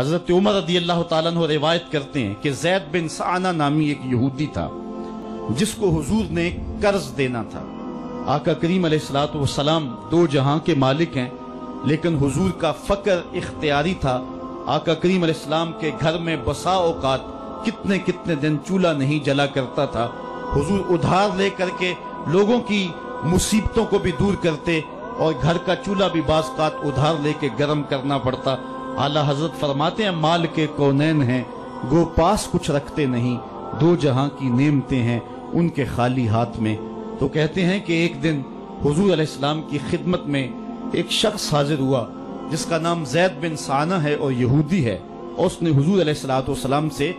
حضرت عمر رضی اللہ تعالیٰ عنہ روایت کرتے ہیں کہ زید بن سعنہ نامی ایک یہودی تھا جس کو حضور نے قرض دینا تھا۔ آقا کریم علیہ الصلوۃ والسلام دو جہاں کے مالک ہیں، لیکن حضور کا فقر اختیاری تھا۔ آقا کریم علیہ السلام کے گھر میں بسا اوقات کتنے دن چولہا نہیں جلا کرتا تھا۔ حضور ادھار لے کر کے لوگوں کی مصیبتوں کو بھی دور کرتے اور گھر کا چولہا بھی بعض اوقات ادھار لے کے گرم کرنا پڑتا۔ اعلیٰ حضرت فرماتے ہیں مال کے کونین ہیں گو پاس کچھ رکھتے نہیں، دو جہاں کی نعمتیں ہیں ان کے خالی ہاتھ میں۔ تو کہتے ہیں کہ ایک دن حضور علیہ السلام کی خدمت میں ایک شخص حاضر ہوا جس کا نام زید بن سعنہ ہے اور یہودی ہے، اور اس نے حضور علیہ السلام سے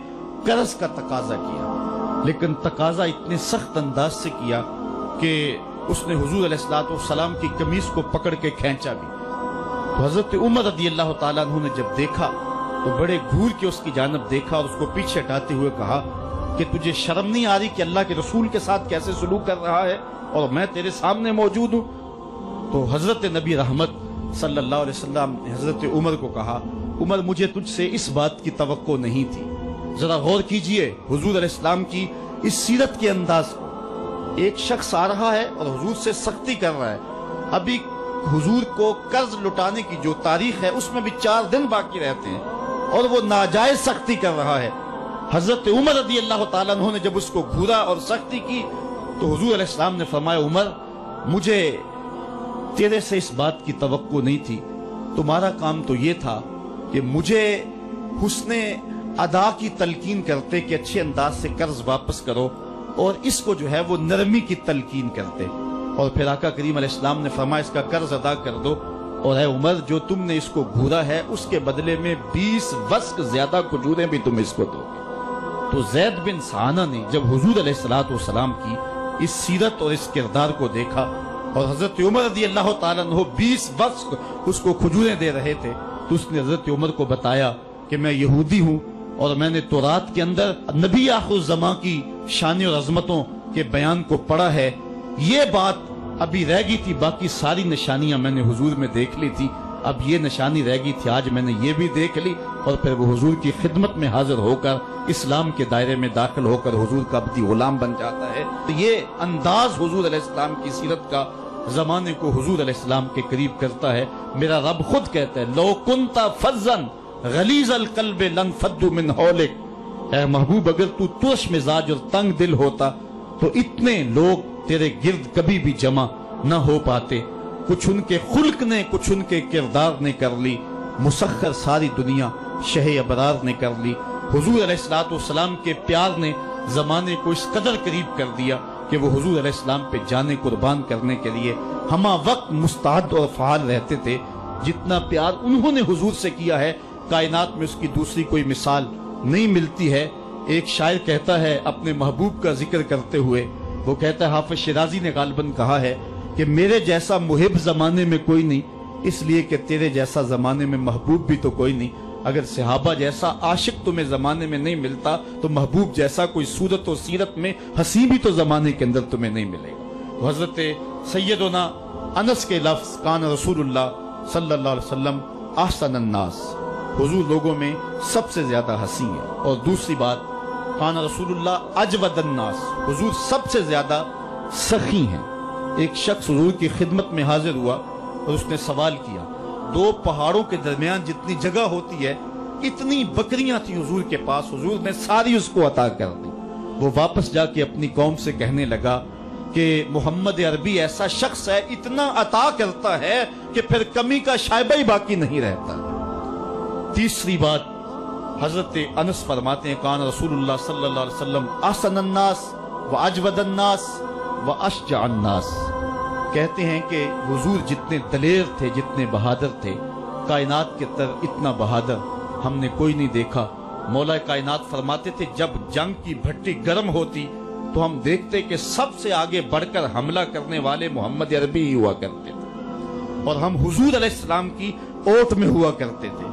قرض کا تقاضا کیا، لیکن تقاضا اتنے سخت انداز سے کیا کہ اس نے حضور علیہ السلام کی قمیص کو پکڑ کے کھینچا بھی۔ تو حضرت عمر رضی اللہ تعالیٰ عنہ نے جب دیکھا تو بڑے گھور کے اس کی جانب دیکھا اور اس کو پیچھے ہٹاتے ہوئے کہا کہ تجھے شرم نہیں آ رہی کہ اللہ کے رسول کے ساتھ کیسے سلوک کر رہا ہے اور میں تیرے سامنے موجود ہوں؟ تو حضرت نبی رحمت صلی اللہ علیہ وسلم نے حضرت عمر کو کہا عمر مجھے تجھ سے اس بات کی توقع نہیں تھی۔ ذرا غور کیجئے حضور علیہ السلام کی اس سیرت کے انداز کو۔ ایک شخص آ رہا ہے اور حضور سے سختی کر رہا ہے، ابھی حضور کو قرض لٹانے کی جو تاریخ ہے اس میں بھی 4 دن باقی رہتے ہیں اور وہ ناجائز سختی کر رہا ہے۔ حضرت عمر رضی اللہ تعالیٰ عنہ نے جب اس کو گھورا اور سختی کی تو حضور علیہ السلام نے فرمایا عمر مجھے تیرے سے اس بات کی توقع نہیں تھی، تمہارا کام تو یہ تھا کہ مجھے حسن ادا کی تلقین کرتے کہ اچھے انداز سے قرض واپس کرو، اور اس کو جو ہے وہ نرمی کی تلقین کرتے، اور پھر آقا کریم علیہ السلام نے فرمایا اس کا قرض ادا کر دو، اور اے عمر جو تم نے اس کو گھورا ہے اس کے بدلے میں 20 وسق زیادہ کھجوریں بھی تم اس کو دو گے۔ تو زید بن سعنہ نے جب حضور علیہ السلام کی اس سیرت اور اس کردار کو دیکھا اور حضرت عمر رضی اللہ تعالیٰ عنہ 20 وسق اس کو کھجوریں دے رہے تھے، تو اس نے حضرت عمر کو بتایا کہ میں یہودی ہوں اور میں نے تورات کے اندر نبی آخر الزماں کی شان اور عظمتوں کے بیان کو پڑھا ہے، یہ بات ابھی رہ گئی تھی، باقی ساری نشانیاں میں نے حضور میں دیکھ لی تھی، اب یہ نشانی رہ گئی تھی، آج میں نے یہ بھی دیکھ لی۔ اور پھر وہ حضور کی خدمت میں حاضر ہو کر اسلام کے دائرے میں داخل ہو کر حضور کا عبدی غلام بن جاتا ہے۔ تو یہ انداز حضور علیہ السلام کی سیرت کا زمانے کو حضور علیہ السلام کے قریب کرتا ہے۔ میرا رب خود کہتا ہے لو کنت فظا غلیظ القلب لانفضوا من حولک، اے محبوب اگر تو ترش مزاج اور تنگ دل ہوتا تو اتنے لوگ تیرے گرد کبھی بھی جمع نہ ہو پاتے۔ کچھ ان کے خلق نے کچھ ان کے کردار نے کر لی، مسخر ساری دنیا شہ ابرار نے کر لی۔ حضور علیہ السلام کے پیار نے زمانے کو اس قدر قریب کر دیا کہ وہ حضور علیہ السلام پہ جانیں قربان کرنے کے لیے ہمہ وقت مستعد اور فعال رہتے تھے۔ جتنا پیار انہوں نے حضور سے کیا ہے کائنات میں اس کی دوسری کوئی مثال نہیں ملتی ہے۔ ایک شاعر کہتا ہے اپنے محبوب کا ذکر کرتے ہوئے، وہ کہتا ہے حافظ شیرازی نے غالباً کہا ہے کہ میرے جیسا محب زمانے میں کوئی نہیں، اس لیے کہ تیرے جیسا زمانے میں محبوب بھی تو کوئی نہیں۔ اگر صحابہ جیسا عاشق تمہیں زمانے میں نہیں ملتا تو محبوب جیسا کوئی صورت و سیرت میں حسین بھی تو زمانے کے اندر تمہیں نہیں ملے گا۔ تو حضرت سیدنا انس کے لفظ کان رسول اللہ صلی اللہ علیہ وسلم احسن الناس، حضور لوگوں میں سب سے زیادہ حسین ہے۔ اور دوسری بات کان رسول اللہ اجود الناس، حضور سب سے زیادہ سخی ہیں۔ ایک شخص حضور کی خدمت میں حاضر ہوا اور اس نے سوال کیا، 2 پہاڑوں کے درمیان جتنی جگہ ہوتی ہے اتنی بکریاں تھیں حضور کے پاس، حضور نے ساری اس کو عطا کر دی۔ وہ واپس جا کے اپنی قوم سے کہنے لگا کہ محمد عربی ایسا شخص ہے اتنا عطا کرتا ہے کہ پھر کمی کا شائبہ ہی باقی نہیں رہتا۔ تیسری بات حضرت انس فرماتے ہیں کان رسول اللہ صلی اللہ علیہ وسلم احسن الناس واجود الناس واشجع الناس، کہتے ہیں کہ حضور جتنے دلیر تھے جتنے بہادر تھے، کائنات کے تر اتنا بہادر ہم نے کوئی نہیں دیکھا۔ مولا کائنات فرماتے تھے جب جنگ کی بھٹی گرم ہوتی تو ہم دیکھتے کہ سب سے آگے بڑھ کر حملہ کرنے والے محمد عربی ہی ہوا کرتے تھے اور ہم حضور علیہ السلام کی اوٹ میں ہوا کرتے تھے۔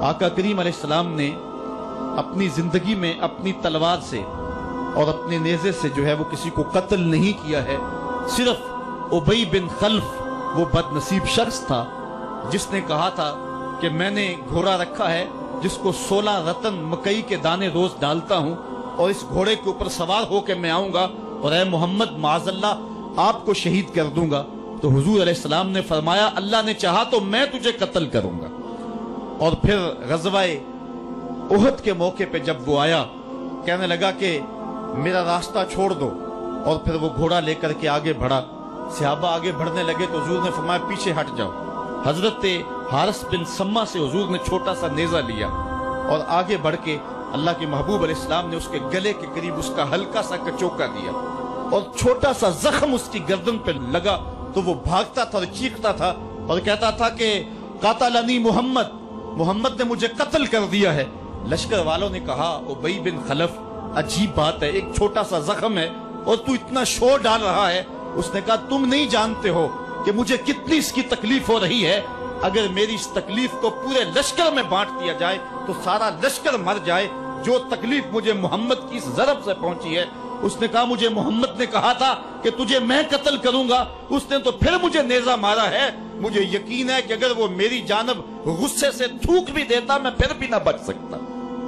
آقا کریم علیہ السلام نے اپنی زندگی میں اپنی تلوار سے اور اپنے نیزے سے جو ہے وہ کسی کو قتل نہیں کیا ہے، صرف ابی بن خلف وہ بد نصیب شخص تھا جس نے کہا تھا کہ میں نے گھوڑا رکھا ہے جس کو 16 رتن مکئی کے دانے روز ڈالتا ہوں اور اس گھوڑے کے اوپر سوار ہو کے میں آؤں گا اور اے محمد معاذ اللہ آپ کو شہید کر دوں گا، تو حضور علیہ السلام نے فرمایا اللہ نے چاہا تو میں تجھے قتل کروں گا۔ اور پھر غزوہ احد کے موقع پہ جب وہ آیا، کہنے لگا کہ میرا راستہ چھوڑ دو، اور پھر وہ گھوڑا لے کر کے آگے بڑھا۔ صحابہ آگے بڑھنے لگے تو حضور نے فرمایا پیچھے ہٹ جاؤ۔ حضرت حارث بن سما سے حضور نے چھوٹا سا نیزہ لیا اور آگے بڑھ کے اللہ کے محبوب علیہ السلام نے اس کے گلے کے قریب اس کا ہلکا سا کچوکا دیا اور چھوٹا سا زخم اس کی گردن پہ لگا تو وہ بھاگتا تھا اور چیختا تھا اور کہتا تھا کہ قاتلنی محمد نے مجھے قتل کر دیا ہے۔ لشکر والوں نے کہا ابی بن خلف عجیب بات ہے، ایک چھوٹا سا زخم ہے اور تو اتنا شور ڈال رہا ہے۔ اس نے کہا تم نہیں جانتے ہو کہ مجھے کتنی اس کی تکلیف ہو رہی ہے، اگر میری اس تکلیف کو پورے لشکر میں بانٹ دیا جائے تو سارا لشکر مر جائے، جو تکلیف مجھے محمد کی اس ضرب سے پہنچی ہے۔ اس نے کہا مجھے محمد نے کہا تھا کہ تجھے میں قتل کروں گا، اس نے تو پھر مجھے نیزہ مارا ہے، مجھے یقین ہے کہ اگر وہ میری جانب غصے سے تھوک بھی دیتا میں پھر بھی نہ بچ سکتا۔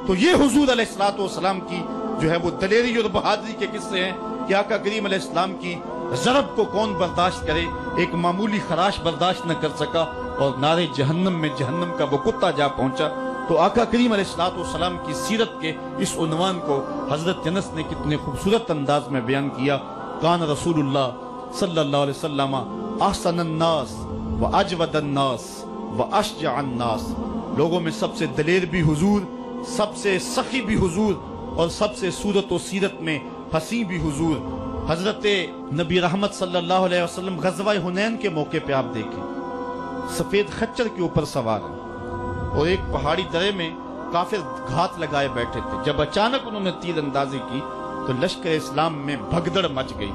تو یہ حضور علیہ السلام کی جو ہے وہ دلیری اور بہادری کے قصے ہیں کہ آقا کریم علیہ السلام کی ضرب کو کون برداشت کرے، ایک معمولی خراش برداشت نہ کر سکا اور نارے جہنم میں جہنم کا وہ کتا جا پہنچا۔ تو آقا کریم علیہ السلام کی سیرت کے اس عنوان کو حضرت انس نے کتنے خوبصورت انداز میں بیان کیا۔ کان رسول اللہ صلی اللہ علیہ وسلم احسن الناس و اجود الناس و اشجع الناس، لوگوں میں سب سے دلیر بھی حضور، سب سے سخی بھی حضور، اور سب سے صورت و سیرت میں حسین بھی حضور۔ حضرت نبی رحمت صلی اللہ علیہ وسلم غزوہ حنین کے موقع پہ آپ دیکھیں سفید خچر کے اوپر سوار ہیں اور ایک پہاڑی درے میں کافر گھات لگائے بیٹھے تھے۔ جب اچانک انہوں نے تیر اندازی کی تو لشکر اسلام میں بھگدڑ مچ گئی۔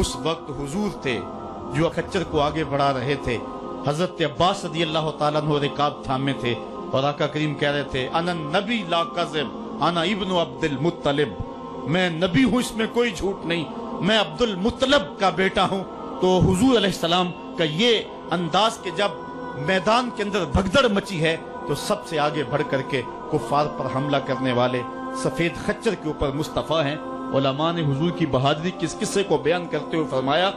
اس وقت حضور تھے جو خچر کو آگے بڑھا رہے تھے، حضرت عباس رضی اللہ تعالیٰ عنہ رکاب تھامے تھے اور آقا کریم کہہ رہے تھے انا نبی لا کذب انا ابن عبد المطلب، میں نبی ہوں اس میں کوئی جھوٹ نہیں، میں عبد المطلب کا بیٹا ہوں۔ تو حضور علیہ السلام کا یہ انداز کہ جب میدان کے اندر بھگدڑ مچی ہے تو سب سے آگے بڑھ کر کے کفار پر حملہ کرنے والے سفید خچر کے اوپر مصطفیٰ ہیں۔ علماء نے حضور کی بہادری کے اس قصے کو بیان کرتے ہوئے فرمایا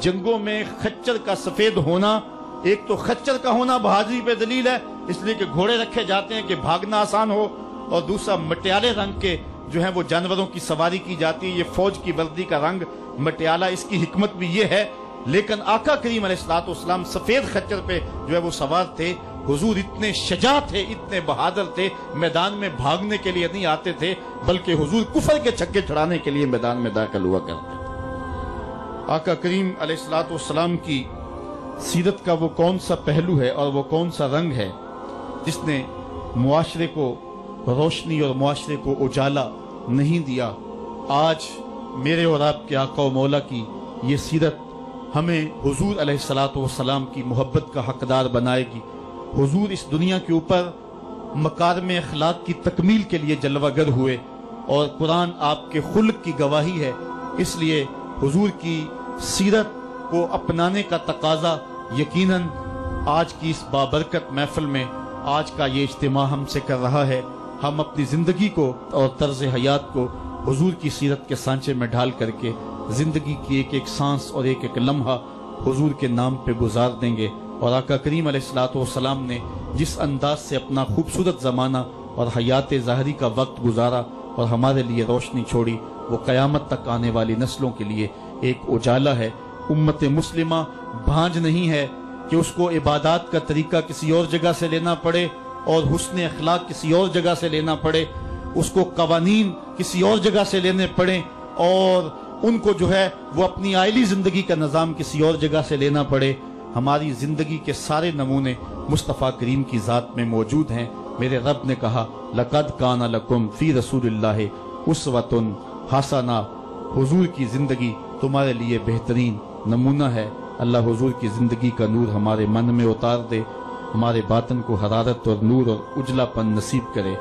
جنگوں میں خچر کا سفید ہونا، ایک تو خچر کا ہونا بہادری پہ دلیل ہے اس لیے کہ گھوڑے رکھے جاتے ہیں کہ بھاگنا آسان ہو، اور دوسرا مٹیالے رنگ کے جو ہیں وہ جانوروں کی سواری کی جاتی ہے، یہ فوج کی وردی کا رنگ مٹیالہ، اس کی حکمت بھی یہ ہے۔ لیکن آقا کریم علیہ السلام سفید خچر پہ جو ہے وہ سوار تھے۔ حضور اتنے شجاع تھے، اتنے بہادر تھے، میدان میں بھاگنے کے لیے نہیں آتے تھے بلکہ حضور کفر کے چھکے چھڑانے کے لیے میدان میں داخل ہوا کرتے تھے۔ آقا کریم علیہ السلام کی سیرت کا وہ کون سا پہلو ہے اور وہ کون سا رنگ ہے جس نے معاشرے کو روشنی اور معاشرے کو اجالا نہیں دیا؟ آج میرے اور آپ کے آقا و مولا کی یہ سیرت ہمیں حضور علیہ السلام کی محبت کا حقدار بنائے گی۔ حضور اس دنیا کے اوپر مکارم اخلاق کی تکمیل کے لیے جلوہ گر ہوئے اور قرآن آپ کے خلق کی گواہی ہے، اس لیے حضور کی سیرت کو اپنانے کا تقاضا یقیناً آج کی اس بابرکت محفل میں آج کا یہ اجتماع ہم سے کر رہا ہے۔ ہم اپنی زندگی کو اور طرز حیات کو حضور کی سیرت کے سانچے میں ڈھال کر کے زندگی کی ایک ایک سانس اور ایک ایک لمحہ حضور کے نام پہ گزار دیں گے۔ اور آقا کریم علیہ السلام نے جس انداز سے اپنا خوبصورت زمانہ اور حیات ظاہری کا وقت گزارا اور ہمارے لیے روشنی چھوڑی، وہ قیامت تک آنے والی نسلوں کے لیے ایک اجالا ہے۔ امت مسلمہ بھانج نہیں ہے کہ اس کو عبادات کا طریقہ کسی اور جگہ سے لینا پڑے اور حسن اخلاق کسی اور جگہ سے لینا پڑے، اس کو قوانین کسی اور جگہ سے لینے پڑیں اور ان کو جو ہے وہ اپنی عائلی زندگی کا نظام کسی اور جگہ سے لینا پڑے۔ ہماری زندگی کے سارے نمونے مصطفیٰ کریم کی ذات میں موجود ہیں۔ میرے رب نے کہا لَقَدْ كَانَ لَكُمْ فِي رَسُولِ اللَّهِ أُسْوَةٌ حَسَنَةٌ، حضور کی زندگی تمہارے لیے بہترین نمونہ ہے۔ اللہ حضور کی زندگی کا نور ہمارے من میں اتار دے، ہمارے باطن کو حرارت اور نور اور اجلا پن نصیب کرے۔